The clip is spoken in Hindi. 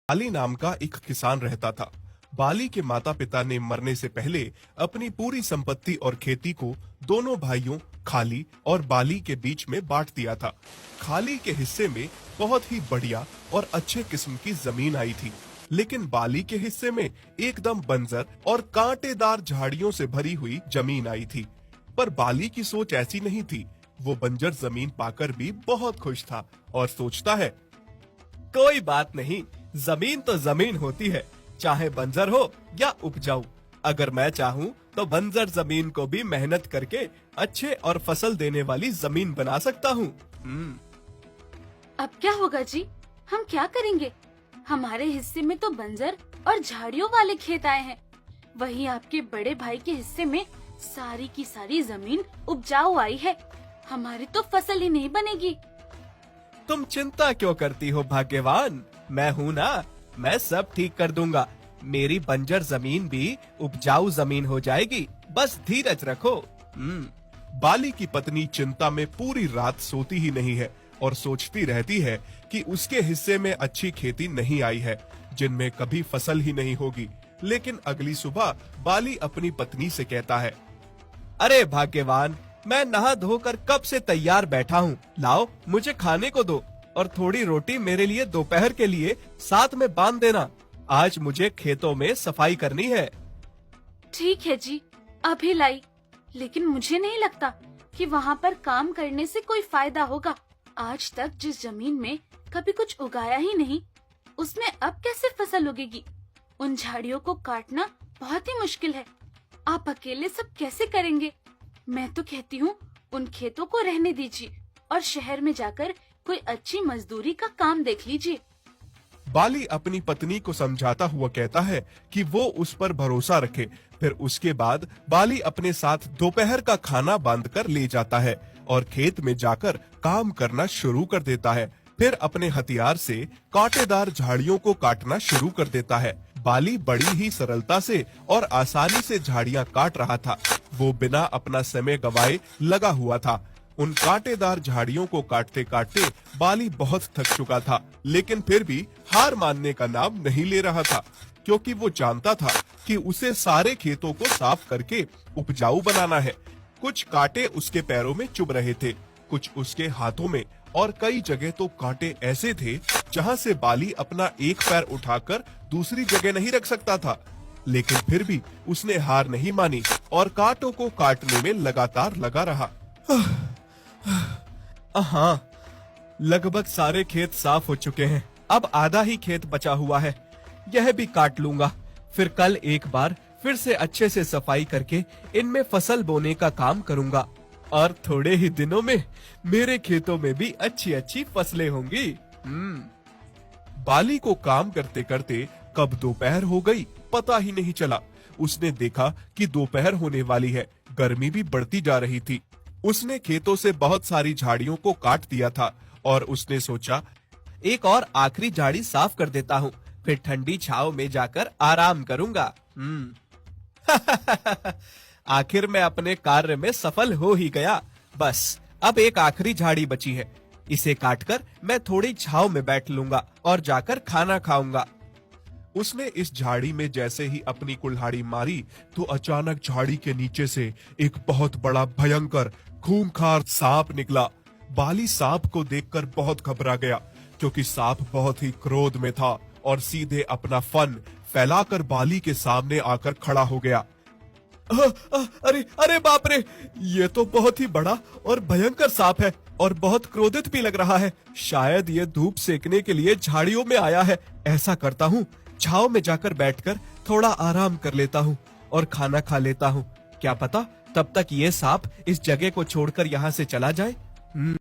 बाली नाम का एक किसान रहता था। बाली के माता पिता ने मरने से पहले अपनी पूरी संपत्ति और खेती को दोनों भाइयों खाली और बाली के बीच में बांट दिया था। खाली के हिस्से में बहुत ही बढ़िया और अच्छे किस्म की जमीन आई थी, लेकिन बाली के हिस्से में एकदम बंजर और कांटेदार झाड़ियों से भरी हुई जमीन आई थी। पर बाली की सोच ऐसी नहीं थी। वो बंजर जमीन पाकर भी बहुत खुश था और सोचता है, कोई बात नहीं, जमीन तो जमीन होती है, चाहे बंजर हो या उपजाऊ। अगर मैं चाहूँ तो बंजर जमीन को भी मेहनत करके अच्छे और फसल देने वाली जमीन बना सकता हूँ। अब क्या होगा जी? हम क्या करेंगे? हमारे हिस्से में तो बंजर और झाड़ियों वाले खेत आए हैं। वहीं आपके बड़े भाई के हिस्से में सारी की सारी जमीन उपजाऊ आई है। हमारी तो फसल ही नहीं बनेगी। तुम चिंता क्यों करती हो भाग्यवान? मैं हूँ ना, मैं सब ठीक कर दूंगा। मेरी बंजर जमीन भी उपजाऊ जमीन हो जाएगी, बस धीरज रखो। बाली की पत्नी चिंता में पूरी रात सोती ही नहीं है और सोचती रहती है कि उसके हिस्से में अच्छी खेती नहीं आई है, जिनमें कभी फसल ही नहीं होगी। लेकिन अगली सुबह बाली अपनी पत्नी से कहता है, अरे भाग्यवान, मैं नहा धोकर कब से तैयार बैठा हूँ। लाओ, मुझे खाने को दो और थोड़ी रोटी मेरे लिए दोपहर के लिए साथ में बांध देना। आज मुझे खेतों में सफाई करनी है। ठीक है जी, अभी लाई। लेकिन मुझे नहीं लगता कि वहाँ पर काम करने से कोई फायदा होगा। आज तक जिस जमीन में कभी कुछ उगाया ही नहीं, उसमें अब कैसे फसल उगेगी? उन झाड़ियों को काटना बहुत ही मुश्किल है। आप अकेले सब कैसे करेंगे? मैं तो कहती हूँ उन खेतों को रहने दीजिए और शहर में जाकर कोई अच्छी मजदूरी का काम देख लीजिए। बाली अपनी पत्नी को समझाता हुआ कहता है कि वो उस पर भरोसा रखे। फिर उसके बाद बाली अपने साथ दोपहर का खाना बांध कर ले जाता है और खेत में जाकर काम करना शुरू कर देता है। फिर अपने हथियार से कांटेदार झाड़ियों को काटना शुरू कर देता है। बाली बड़ी ही सरलता से और आसानी से झाड़ियां काट रहा था। वो बिना अपना समय गवाए लगा हुआ था। उन कांटेदार झाड़ियों को काटते काटते बाली बहुत थक चुका था, लेकिन फिर भी हार मानने का नाम नहीं ले रहा था, क्योंकि वो जानता था कि उसे सारे खेतों को साफ करके उपजाऊ बनाना है। कुछ कांटे उसके पैरों में चुभ रहे थे, कुछ उसके हाथों में, और कई जगह तो कांटे ऐसे थे जहाँ से बाली अपना एक पैर उठाकर दूसरी जगह नहीं रख सकता था। लेकिन फिर भी उसने हार नहीं मानी और कांटों को काटने में लगातार लगा रहा। हाँ, लगभग सारे खेत साफ हो चुके हैं। अब आधा ही खेत बचा हुआ है, यह भी काट लूंगा। फिर कल एक बार फिर से अच्छे से सफाई करके इनमें फसल बोने का काम करूंगा और थोड़े ही दिनों में मेरे खेतों में भी अच्छी अच्छी फसलें होंगी। बाली को काम करते करते कब दोपहर हो गई पता ही नहीं चला। उसने देखा कि दोपहर होने वाली है, गर्मी भी बढ़ती जा रही थी। उसने खेतों से बहुत सारी झाड़ियों को काट दिया था और उसने सोचा, एक और आखिरी झाड़ी साफ कर देता हूँ, फिर ठंडी छांव में जाकर आराम करूंगा। आखिर मैं अपने कार्य में सफल हो ही गया। बस अब एक आखिरी झाड़ी बची है, इसे काटकर मैं थोड़ी छांव में बैठ लूंगा और जाकर खाना खाऊंगा। उसने इस झाड़ी में जैसे ही अपनी कुल्हाड़ी मारी तो अचानक झाड़ी के नीचे से एक बहुत बड़ा भयंकर खूंखार सांप निकला। बाली सांप को देखकर बहुत घबरा गया, क्योंकि सांप बहुत ही क्रोध में था और सीधे अपना फन फैलाकर बाली के सामने आकर खड़ा हो गया। अरे अरे बाप रे, ये तो बहुत ही बड़ा और भयंकर सांप है और बहुत क्रोधित भी लग रहा है। शायद ये धूप सेकने के लिए झाड़ियों में आया है। ऐसा करता हूँ, छांव में जाकर बैठकर थोड़ा आराम कर लेता हूँ और खाना खा लेता हूँ। क्या पता तब तक ये सांप इस जगह को छोड़कर यहाँ से चला जाए।